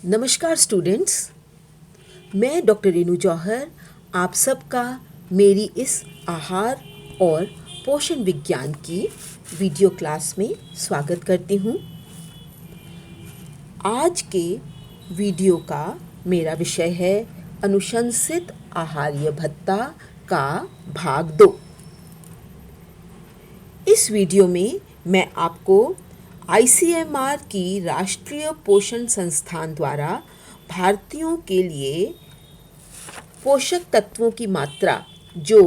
नमस्कार स्टूडेंट्स, मैं डॉक्टर रेनू जौहर आप सबका मेरी इस आहार और पोषण विज्ञान की वीडियो क्लास में स्वागत करती हूँ। आज के वीडियो का मेरा विषय है अनुशंसित आहार्य भत्ता का भाग 2। इस वीडियो में मैं आपको ICMR की राष्ट्रीय पोषण संस्थान द्वारा भारतीयों के लिए पोषक तत्वों की मात्रा जो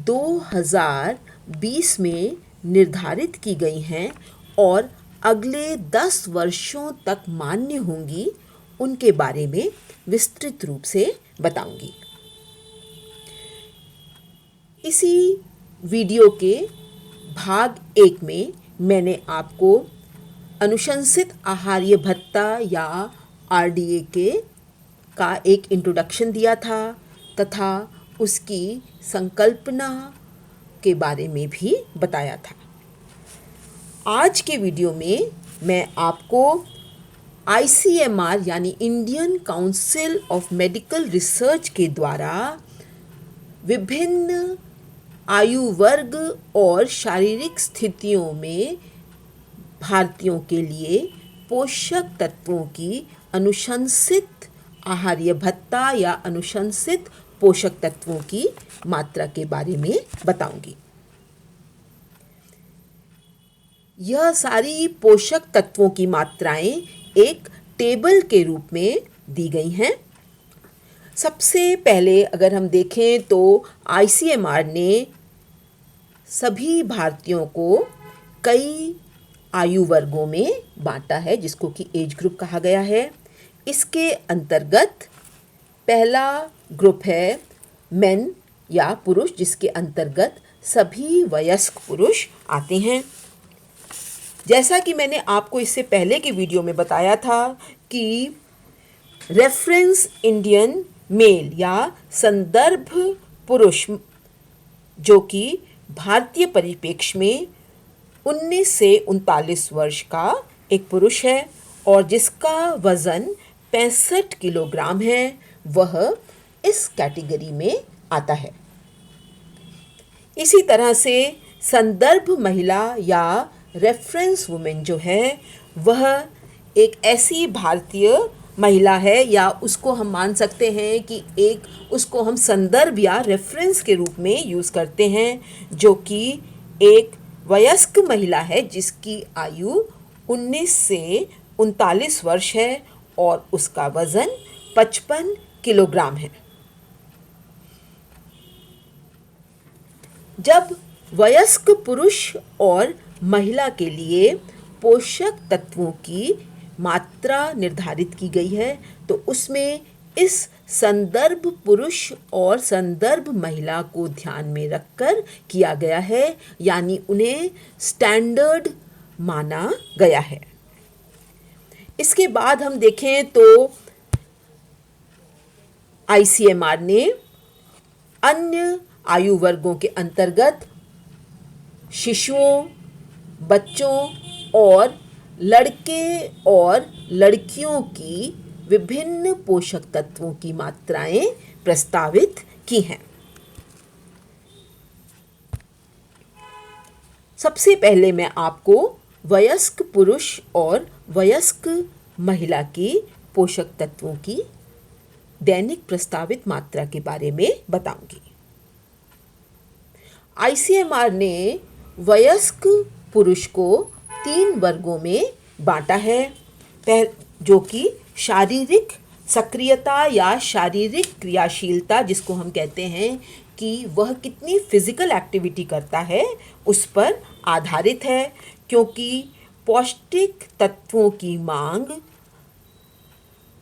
2020 में निर्धारित की गई हैं और अगले 10 वर्षों तक मान्य होंगी, उनके बारे में विस्तृत रूप से बताऊंगी। इसी वीडियो के भाग 1 में मैंने आपको अनुशंसित आहार्य भत्ता या RDA का एक इंट्रोडक्शन दिया था तथा उसकी संकल्पना के बारे में भी बताया था। आज के वीडियो में मैं आपको ICMR यानी Indian council of medical research के द्वारा विभिन्न आयु वर्ग और शारीरिक स्थितियों में भारतीयों के लिए पोषक तत्वों की अनुशंसित आहार्य भत्ता या अनुशंसित पोषक तत्वों की मात्रा के बारे में बताऊंगी। यह सारी पोषक तत्वों की मात्राएं एक टेबल के रूप में दी गई हैं। सबसे पहले अगर हम देखें तो ICMR ने सभी भारतीयों को कई आयु वर्गों में बांटा है, जिसको कि एज ग्रुप कहा गया है। इसके अंतर्गत पहला ग्रुप है मेन या पुरुष, जिसके अंतर्गत सभी वयस्क पुरुष आते हैं। जैसा कि मैंने आपको इससे पहले के वीडियो में बताया था कि रेफरेंस इंडियन मेल या संदर्भ पुरुष, जो कि भारतीय परिप्रेक्ष्य में 19 से 39 वर्ष का एक पुरुष है और जिसका वज़न 65 किलोग्राम है, वह इस कैटेगरी में आता है। इसी तरह से संदर्भ महिला या रेफरेंस वुमेन जो है, वह एक ऐसी भारतीय महिला है या उसको हम मान सकते हैं कि उसको हम संदर्भ या रेफरेंस के रूप में यूज़ करते हैं, जो कि एक वयस्क महिला है जिसकी आयु 19 से 39 वर्ष है और उसका वज़न 55 किलोग्राम है। जब वयस्क पुरुष और महिला के लिए पोषक तत्वों की मात्रा निर्धारित की गई है, तो उसमें इस संदर्भ पुरुष और संदर्भ महिला को ध्यान में रखकर किया गया है, यानी उन्हें स्टैंडर्ड माना गया है। इसके बाद हम देखें तो ICMR ने अन्य आयु वर्गों के अंतर्गत शिशुओं, बच्चों और लड़के और लड़कियों की विभिन्न पोषक तत्वों की मात्राएं प्रस्तावित की हैं। सबसे पहले मैं आपको वयस्क पुरुष और वयस्क महिला की पोषक तत्वों की दैनिक प्रस्तावित मात्रा के बारे में बताऊंगी। ICMR ने वयस्क पुरुष को 3 वर्गों में बांटा है, जो कि शारीरिक सक्रियता या शारीरिक क्रियाशीलता, जिसको हम कहते हैं कि वह कितनी फिजिकल एक्टिविटी करता है, उस पर आधारित है, क्योंकि पौष्टिक तत्वों की मांग,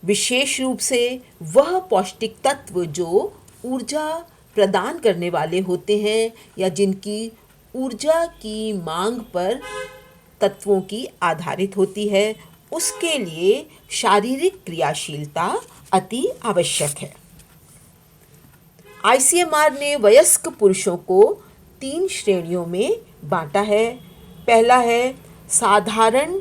विशेष रूप से वह पौष्टिक तत्व जो ऊर्जा प्रदान करने वाले होते हैं या जिनकी ऊर्जा की मांग पर तत्वों की आधारित होती है, उसके लिए शारीरिक क्रियाशीलता अति आवश्यक है। ICMR ने वयस्क पुरुषों को 3 श्रेणियों में बांटा है। पहला है साधारण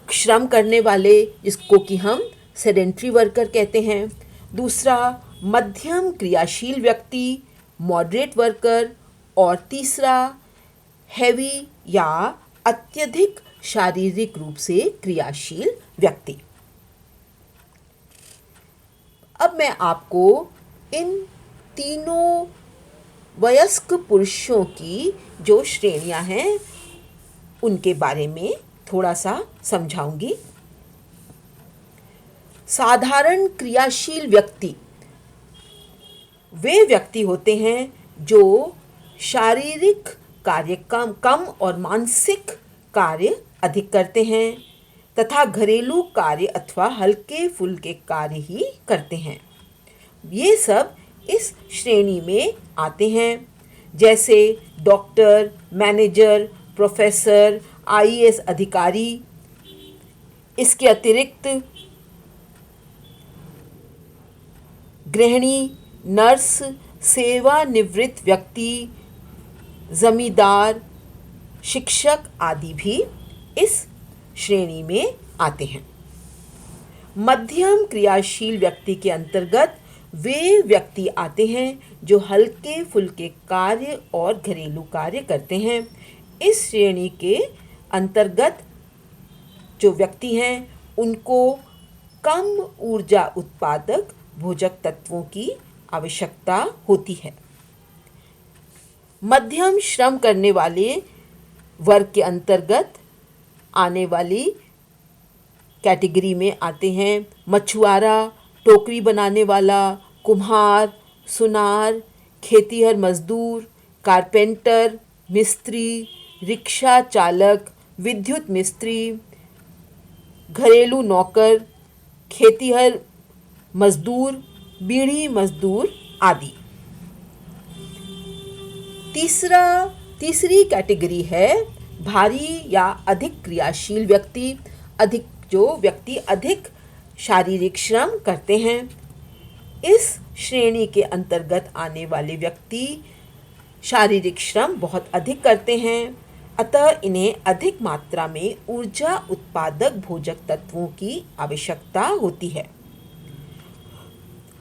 श्रम करने वाले, जिसको कि हम सेडेंट्री वर्कर कहते हैं। दूसरा मध्यम क्रियाशील व्यक्ति, मॉडरेट वर्कर। और तीसरा हैवी या अत्यधिक शारीरिक रूप से क्रियाशील व्यक्ति। अब मैं आपको इन तीनों वयस्क पुरुषों की जो श्रेणियां हैं उनके बारे में थोड़ा सा समझाऊंगी। साधारण क्रियाशील व्यक्ति वे व्यक्ति होते हैं जो शारीरिक कार्य कम और मानसिक कार्य अधिक करते हैं तथा घरेलू कार्य अथवा हल्के फुल्के कार्य ही करते हैं। ये सब इस श्रेणी में आते हैं, जैसे डॉक्टर, मैनेजर, प्रोफेसर, आईएएस अधिकारी। इसके अतिरिक्त गृहिणी, नर्स, सेवानिवृत्त व्यक्ति, जमींदार, शिक्षक आदि भी इस श्रेणी में आते हैं। मध्यम क्रियाशील व्यक्ति के अंतर्गत वे व्यक्ति आते हैं जो हल्के फुल्के कार्य और घरेलू कार्य करते हैं। इस श्रेणी के अंतर्गत जो व्यक्ति हैं उनको कम ऊर्जा उत्पादक भोजक तत्वों की आवश्यकता होती है। मध्यम श्रम करने वाले वर्ग के अंतर्गत आने वाली कैटेगरी में आते हैं मछुआरा, टोकरी बनाने वाला, कुम्हार, सुनार, खेतीहर मजदूर, कारपेंटर, मिस्त्री, रिक्शा चालक, विद्युत मिस्त्री, घरेलू नौकर, खेतीहर मजदूर, बीड़ी मजदूर आदि। तीसरी कैटेगरी है भारी या अधिक क्रियाशील व्यक्ति। जो व्यक्ति अधिक शारीरिक श्रम करते हैं। इस श्रेणी के अंतर्गत आने वाले व्यक्ति शारीरिक श्रम बहुत अधिक करते हैं, अतः इन्हें अधिक मात्रा में ऊर्जा उत्पादक भोजक तत्वों की आवश्यकता होती है।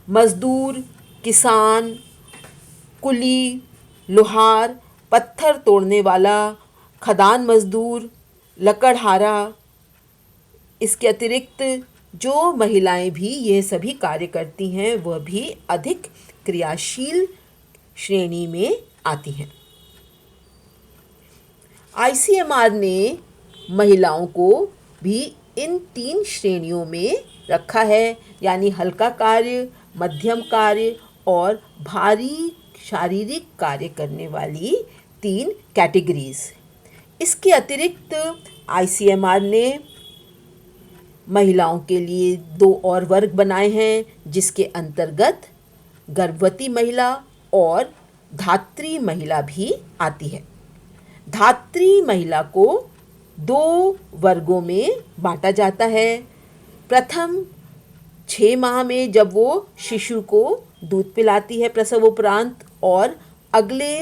मजदूर, किसान, कुली, लोहार, पत्थर तोड़ने वाला, खदान मजदूर, लकड़हारा। इसके अतिरिक्त जो महिलाएं भी ये सभी कार्य करती हैं वह भी अधिक क्रियाशील श्रेणी में आती हैं। आईसीएमआर ने महिलाओं को भी इन 3 श्रेणियों में रखा है, यानी हल्का कार्य, मध्यम कार्य और भारी शारीरिक कार्य करने वाली 3 कैटेगरीज। इसके अतिरिक्त आईसीएमआर ने महिलाओं के लिए 2 और वर्ग बनाए हैं, जिसके अंतर्गत गर्भवती महिला और धात्री महिला भी आती है। धात्री महिला को 2 वर्गों में बांटा जाता है। प्रथम 6 माह में जब वो शिशु को दूध पिलाती है प्रसव उपरांत, और अगले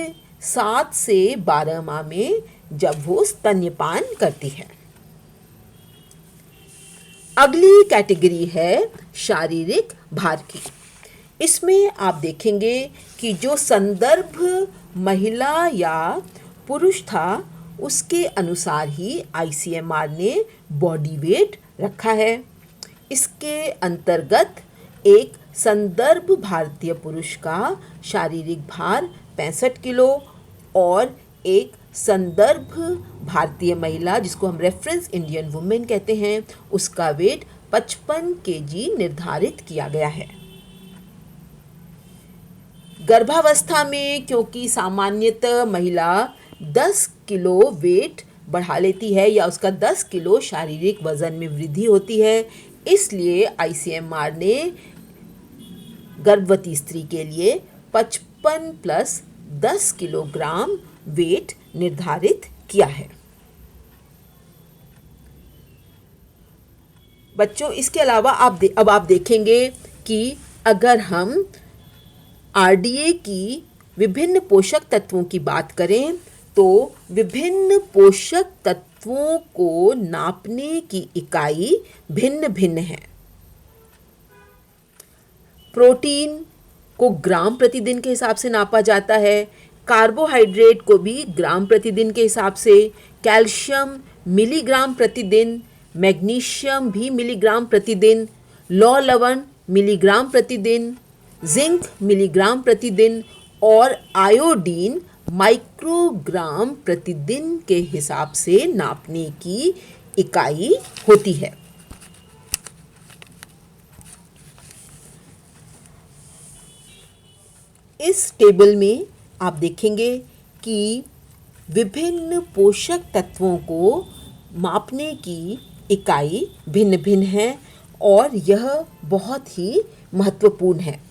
7 से 12 माह में जब वो स्तन्यपान करती है। अगली कैटेगरी है शारीरिक भार की। इसमें आप देखेंगे कि जो संदर्भ महिला या पुरुष था उसके अनुसार ही आईसीएमआर ने बॉडी वेट रखा है। इसके अंतर्गत एक संदर्भ भारतीय पुरुष का शारीरिक भार 65 किलो और एक संदर्भ भारतीय महिला, जिसको हम रेफरेंस इंडियन वुमेन कहते हैं, उसका वेट 55 केजी निर्धारित किया गया है। गर्भावस्था में क्योंकि सामान्यतः महिला 10 किलो वेट बढ़ा लेती है या उसका 10 किलो शारीरिक वजन में वृद्धि होती है, इसलिए आईसीएमआर ने गर्भवती स्त्री के लिए 55 प्लस 10 किलोग्राम वेट निर्धारित किया है। बच्चों, इसके अलावा अब आप देखेंगे कि अगर हम आरडीए की विभिन्न पोषक तत्वों की बात करें तो विभिन्न पोषक तत्वों को नापने की इकाई भिन्न भिन्न है। प्रोटीन को ग्राम प्रतिदिन के हिसाब से नापा जाता है, कार्बोहाइड्रेट को भी ग्राम प्रतिदिन के हिसाब से, कैल्शियम मिलीग्राम प्रतिदिन, मैग्नीशियम भी मिलीग्राम प्रतिदिन, लौह लवण मिलीग्राम प्रतिदिन, जिंक मिलीग्राम प्रतिदिन और आयोडीन माइक्रोग्राम प्रतिदिन के हिसाब से नापने की इकाई होती है। इस टेबल में आप देखेंगे कि विभिन्न पोषक तत्वों को मापने की इकाई भिन्न भिन्न है और यह बहुत ही महत्वपूर्ण है।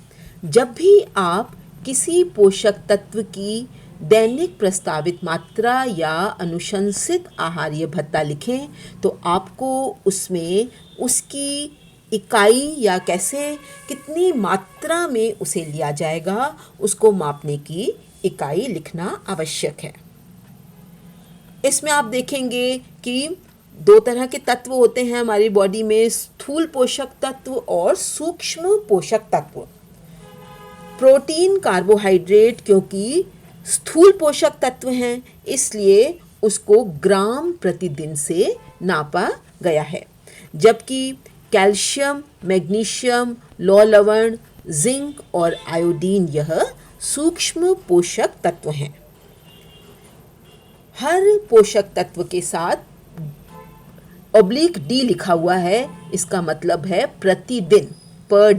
जब भी आप किसी पोषक तत्व की दैनिक प्रस्तावित मात्रा या अनुशंसित आहारीय भत्ता लिखें तो आपको उसमें उसकी इकाई या कैसे कितनी मात्रा में उसे लिया जाएगा उसको मापने की इकाई लिखना आवश्यक है। इसमें आप देखेंगे कि दो तरह के तत्व होते हैं हमारी बॉडी में, स्थूल पोषक तत्व और सूक्ष्म पोषक तत्व। प्रोटीन, कार्बोहाइड्रेट क्योंकि स्थूल पोषक तत्व हैं इसलिए उसको ग्राम प्रतिदिन से नापा गया है, जबकि कैल्शियम, मैग्नीशियम, लौह लवण, जिंक और आयोडीन यह सूक्ष्म पोषक तत्व हैं। हर पोषक तत्व के साथ /D लिखा हुआ है, इसका मतलब है प्रतिदिन, पर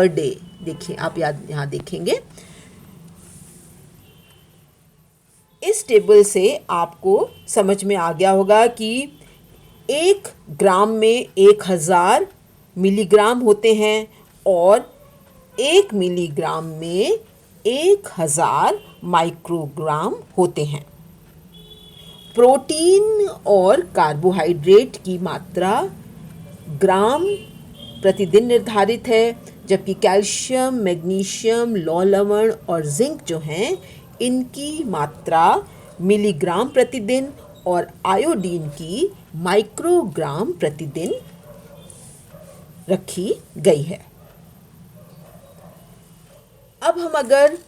डे। देखिए आप यहाँ देखेंगे। इस टेबल से आपको समझ में आ गया होगा कि 1 ग्राम में 1000 मिलीग्राम होते हैं और 1 मिलीग्राम में 1000 माइक्रोग्राम होते हैं। प्रोटीन और कार्बोहाइड्रेट की मात्रा ग्राम प्रतिदिन निर्धारित है, जबकि कैल्शियम, मैग्नीशियम, लौह लवण और जिंक जो हैं इनकी मात्रा मिलीग्राम प्रतिदिन और आयोडीन की माइक्रोग्राम प्रतिदिन रखी गई है। अब हम अगर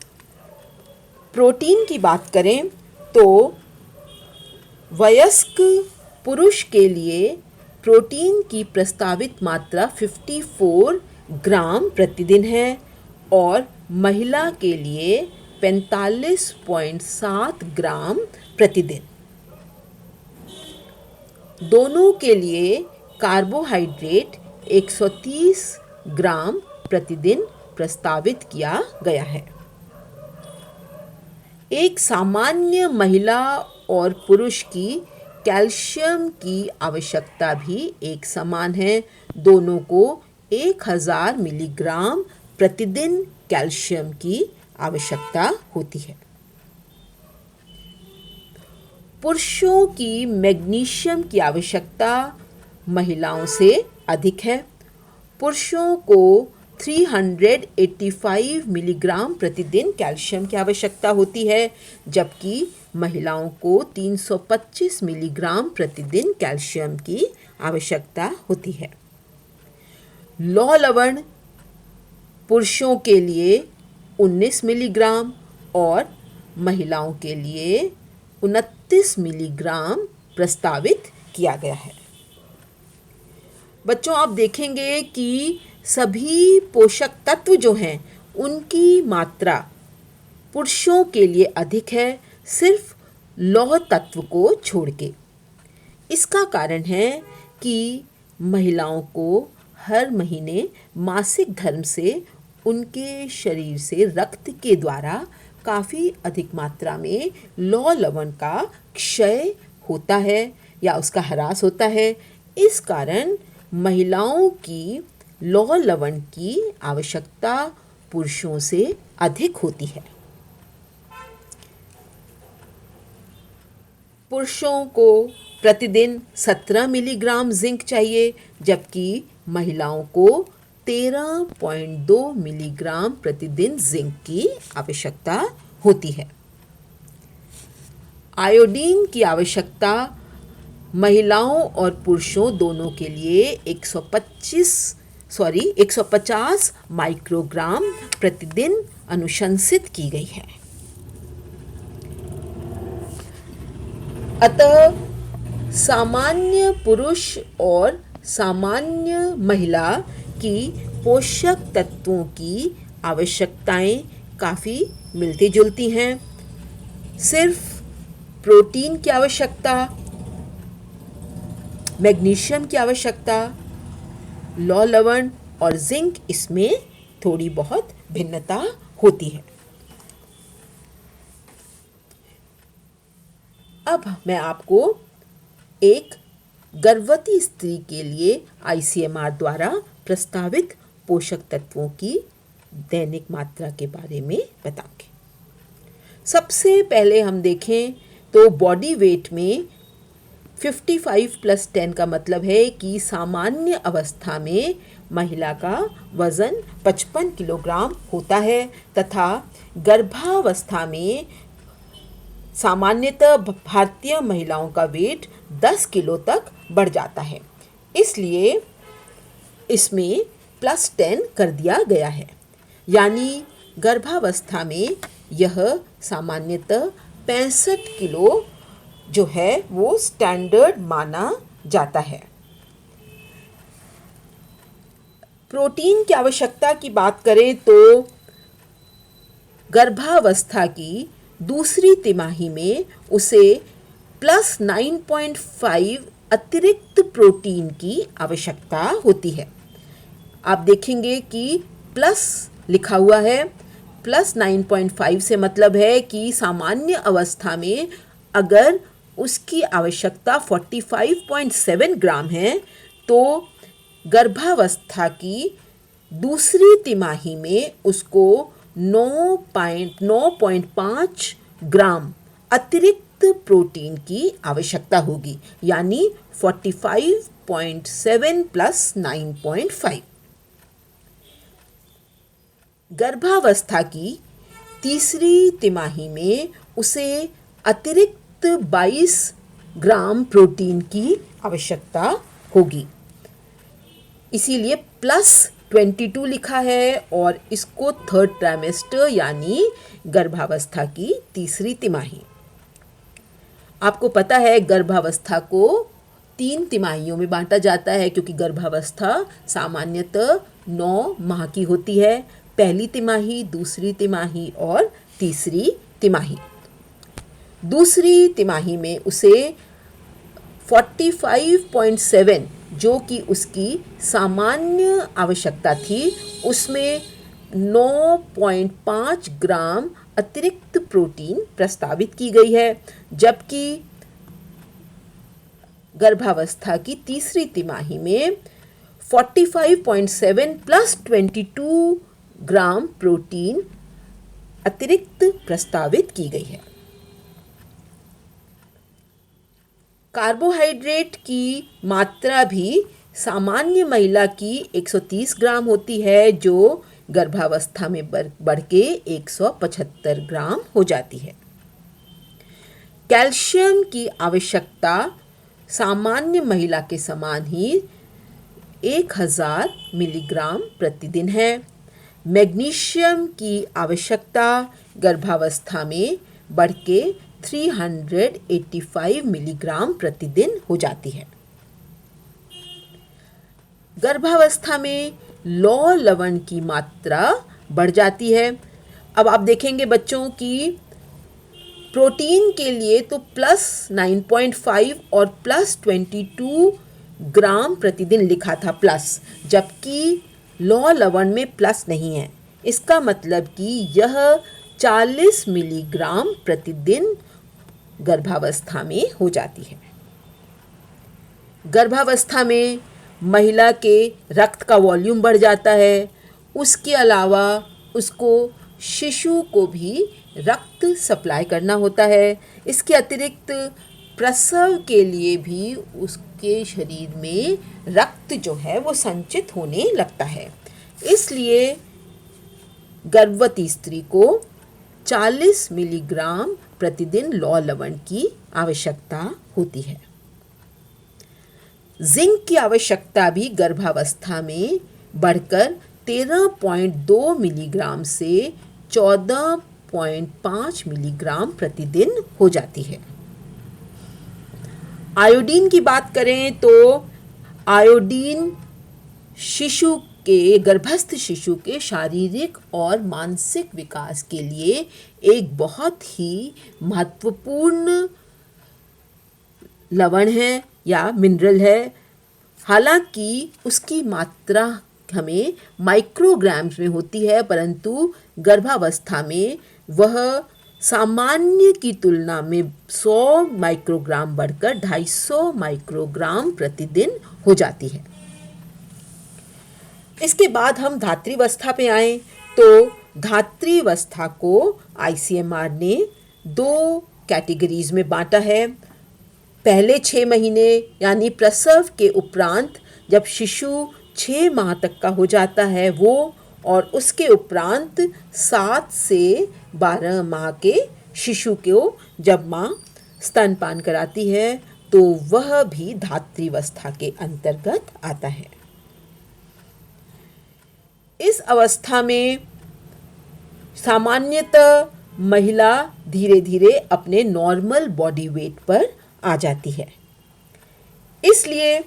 प्रोटीन की बात करें तो वयस्क पुरुष के लिए प्रोटीन की प्रस्तावित मात्रा 54 ग्राम प्रतिदिन है और महिला के लिए 45.7 ग्राम प्रतिदिन। दोनों के लिए कार्बोहाइड्रेट 130 ग्राम प्रतिदिन प्रस्तावित किया गया है। एक सामान्य महिला और पुरुष की कैल्शियम की आवश्यकता भी एक समान है। दोनों को 1000 मिलीग्राम प्रतिदिन कैल्शियम की आवश्यकता होती है। पुरुषों की मैग्नीशियम की आवश्यकता महिलाओं से अधिक है। पुरुषों को 385 मिलीग्राम प्रतिदिन कैल्शियम की आवश्यकता होती है, जबकि महिलाओं को 325 मिलीग्राम प्रतिदिन कैल्शियम की आवश्यकता होती है। लौह लवण पुरुषों के लिए 19 मिलीग्राम और महिलाओं के लिए 29 मिलीग्राम प्रस्तावित किया गया है। बच्चों आप देखेंगे कि सभी पोषक तत्व जो हैं उनकी मात्रा पुरुषों के लिए अधिक है, सिर्फ लौह तत्व को छोड़ के। इसका कारण है कि महिलाओं को हर महीने मासिक धर्म से उनके शरीर से रक्त के द्वारा काफ़ी अधिक मात्रा में लौह लवण का क्षय होता है या उसका ह्रास होता है। इस कारण महिलाओं की लौह लवण की आवश्यकता पुरुषों से अधिक होती है। पुरुषों को प्रतिदिन 17 मिलीग्राम जिंक चाहिए, जबकि महिलाओं को 13.2 मिलीग्राम प्रतिदिन जिंक की आवश्यकता होती है। आयोडीन की आवश्यकता महिलाओं और पुरुषों दोनों के लिए 125 150 माइक्रोग्राम प्रतिदिन अनुशंसित की गई है। अतः सामान्य पुरुष और सामान्य महिला की पोषक तत्वों की आवश्यकताएं काफ़ी मिलती जुलती हैं। सिर्फ प्रोटीन की आवश्यकता, मैग्नीशियम की आवश्यकता, लौह लवण और जिंक इसमें थोड़ी बहुत भिन्नता होती है। अब मैं आपको एक गर्भवती स्त्री के लिए ICMR द्वारा प्रस्तावित पोषक तत्वों की दैनिक मात्रा के बारे में बताऊंगी। सबसे पहले हम देखें तो बॉडी वेट में 55 + 10 का मतलब है कि सामान्य अवस्था में महिला का वज़न 55 किलोग्राम होता है तथा गर्भावस्था में सामान्यतः भारतीय महिलाओं का वेट 10 किलो तक बढ़ जाता है, इसलिए इसमें +10 कर दिया गया है। यानी गर्भावस्था में यह सामान्यतः 65 किलो जो है वो स्टैंडर्ड माना जाता है। प्रोटीन की आवश्यकता की बात करें तो गर्भावस्था की दूसरी तिमाही में उसे +9.5 अतिरिक्त प्रोटीन की आवश्यकता होती है। आप देखेंगे कि प्लस लिखा हुआ है, +9.5 से मतलब है कि सामान्य अवस्था में अगर उसकी आवश्यकता 45.7 ग्राम है तो गर्भावस्था की दूसरी तिमाही में उसको 9.5 ग्राम अतिरिक्त प्रोटीन की आवश्यकता होगी, यानी 45.7 + 9.5। गर्भावस्था की तीसरी तिमाही में उसे अतिरिक्त 22 ग्राम प्रोटीन की आवश्यकता होगी, इसीलिए +22 लिखा है और इसको थर्ड ट्राइमेस्टर यानी गर्भावस्था की तीसरी तिमाही। आपको पता है गर्भावस्था को 3 तिमाहियों में बांटा जाता है क्योंकि गर्भावस्था सामान्यतः 9 माह की होती है। पहली तिमाही, दूसरी तिमाही और तीसरी तिमाही। दूसरी तिमाही में उसे 45.7 जो कि उसकी सामान्य आवश्यकता थी उसमें 9.5 ग्राम अतिरिक्त प्रोटीन प्रस्तावित की गई है, जबकि गर्भावस्था की तीसरी तिमाही में 45.7 + 22 ग्राम प्रोटीन अतिरिक्त प्रस्तावित की गई है। कार्बोहाइड्रेट की मात्रा भी सामान्य महिला की 130 ग्राम होती है जो गर्भावस्था में बढ़ के 175 ग्राम हो जाती है। कैल्शियम की आवश्यकता सामान्य महिला के समान ही 1000 मिलीग्राम प्रतिदिन है। मैग्नीशियम की आवश्यकता गर्भावस्था में बढ़ के 385 मिलीग्राम प्रतिदिन हो जाती है। गर्भावस्था में लौह लवण की मात्रा बढ़ जाती है। अब आप देखेंगे बच्चों की प्रोटीन के लिए तो +9.5 और +22 ग्राम प्रतिदिन लिखा था प्लस, जबकि लौह लवण में प्लस नहीं है। इसका मतलब कि यह 40 मिलीग्राम प्रतिदिन गर्भावस्था में हो जाती है। गर्भावस्था में महिला के रक्त का वॉल्यूम बढ़ जाता है। उसके अलावा उसको शिशु को भी रक्त सप्लाई करना होता है। इसके अतिरिक्त प्रसव के लिए भी उसके शरीर में रक्त जो है वो संचित होने लगता है। इसलिए गर्भवती स्त्री को 40 मिलीग्राम प्रतिदिन लौह लवण की आवश्यकता होती है। जिंक की आवश्यकता भी गर्भावस्था में बढ़कर 13.2 मिलीग्राम से 14.5 मिलीग्राम प्रतिदिन हो जाती है। आयोडीन की बात करें तो आयोडीन गर्भस्थ शिशु के शारीरिक और मानसिक विकास के लिए एक बहुत ही महत्वपूर्ण लवण है या मिनरल है। हालांकि उसकी मात्रा हमें माइक्रोग्राम्स में होती है, परंतु गर्भावस्था में वह सामान्य की तुलना में 100 माइक्रोग्राम बढ़कर 250 माइक्रोग्राम प्रतिदिन हो जाती है। इसके बाद हम धात्रीवस्था पे आए तो धात्रीवस्था को आईसीएमआर ने 2 कैटेगरीज में बांटा है। पहले 6 महीने यानी प्रसव के उपरांत जब शिशु 6 माह तक का हो जाता है वो, और उसके उपरांत 7 से 12 माह के शिशु को जब माँ स्तनपान कराती है तो वह भी धात्रीवस्था के अंतर्गत आता है। इस अवस्था में सामान्यतः महिला धीरे धीरे अपने नॉर्मल बॉडी वेट पर आ जाती है। इसलिए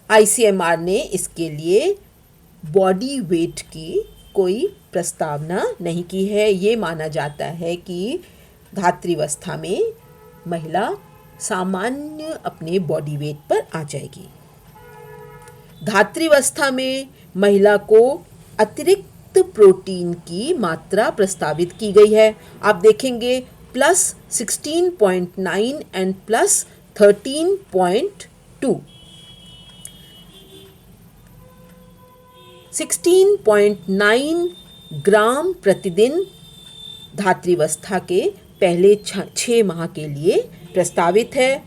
आईसीएमआर ने इसके लिए बॉडी वेट की कोई प्रस्तावना नहीं की है। ये माना जाता है कि धात्रीवस्था में महिला सामान्य अपने बॉडी वेट पर आ जाएगी। धात्रीवस्था में महिला को अतिरिक्त प्रोटीन की मात्रा प्रस्तावित की गई है। आप देखेंगे +16.9 एंड +13.2। 16.9 ग्राम प्रतिदिन धात्रीवस्था के पहले 6 माह के लिए प्रस्तावित है।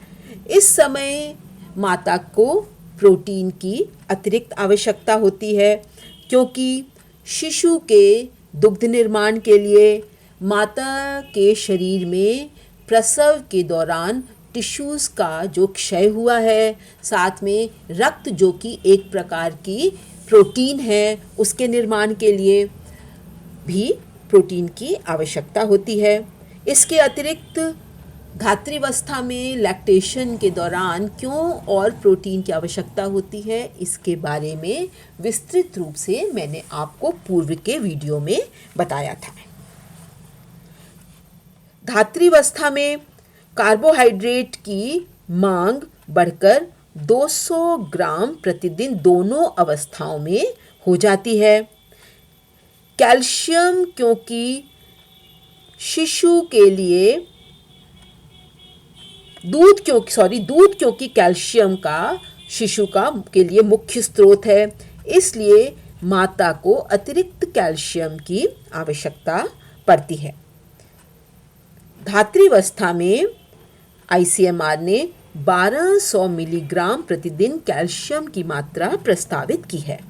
इस समय माता को प्रोटीन की अतिरिक्त आवश्यकता होती है, क्योंकि शिशु के दुग्ध निर्माण के लिए माता के शरीर में प्रसव के दौरान टिश्यूज़ का जो क्षय हुआ है, साथ में रक्त जो कि एक प्रकार की प्रोटीन है, उसके निर्माण के लिए भी प्रोटीन की आवश्यकता होती है। इसके अतिरिक्त धात्रीवस्था में लैक्टेशन के दौरान क्यों और प्रोटीन की आवश्यकता होती है, इसके बारे में विस्तृत रूप से मैंने आपको पूर्व के वीडियो में बताया था। धात्रीवस्था में कार्बोहाइड्रेट की मांग बढ़कर 200 ग्राम प्रतिदिन दोनों अवस्थाओं में हो जाती है। कैल्शियम क्योंकि शिशु के लिए दूध क्योंकि कैल्शियम का शिशु के लिए मुख्य स्रोत है, इसलिए माता को अतिरिक्त कैल्शियम की आवश्यकता पड़ती है। धात्रीवस्था में आईसीएमआर ने 1200 मिलीग्राम प्रतिदिन कैल्शियम की मात्रा प्रस्तावित की है।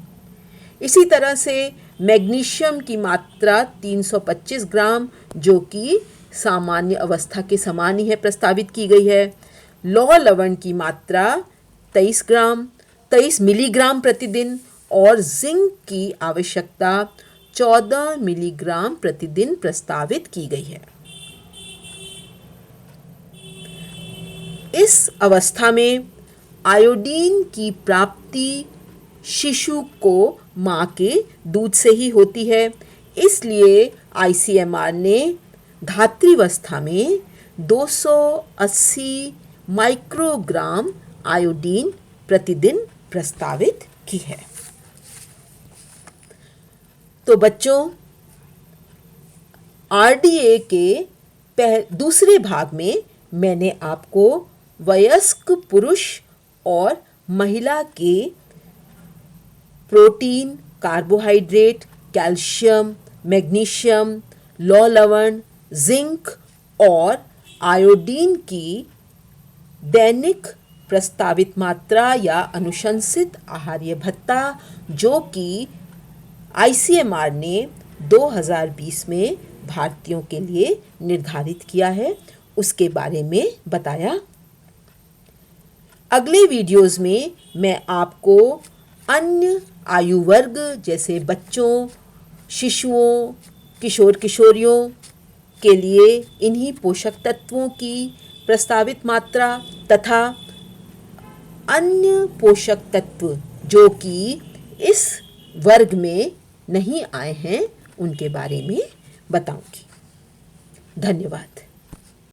इसी तरह से मैग्नीशियम की मात्रा 325 ग्राम जो कि सामान्य अवस्था के समान ही है प्रस्तावित की गई है। लौह लवण की मात्रा 23 मिलीग्राम प्रतिदिन और जिंक की आवश्यकता 14 मिलीग्राम प्रतिदिन प्रस्तावित की गई है। इस अवस्था में आयोडीन की प्राप्ति शिशु को माँ के दूध से ही होती है, इसलिए आईसीएमआर ने धात्रीवस्था में 280 माइक्रोग्राम आयोडीन प्रतिदिन प्रस्तावित की है। तो बच्चों, आरडीए के दूसरे भाग में मैंने आपको वयस्क पुरुष और महिला के प्रोटीन, कार्बोहाइड्रेट, कैल्शियम, मैग्नीशियम, लौह लवण, जिंक और आयोडीन की दैनिक प्रस्तावित मात्रा या अनुशंसित आहार्य भत्ता जो कि आईसीएमआर ने 2020 में भारतीयों के लिए निर्धारित किया है, उसके बारे में बताया। अगले वीडियोस में मैं आपको अन्य आयु वर्ग जैसे बच्चों, शिशुओं, किशोर किशोरियों के लिए इन्हीं पोषक तत्वों की प्रस्तावित मात्रा तथा अन्य पोषक तत्व जो कि इस वर्ग में नहीं आए हैं उनके बारे में बताऊंगी। धन्यवाद।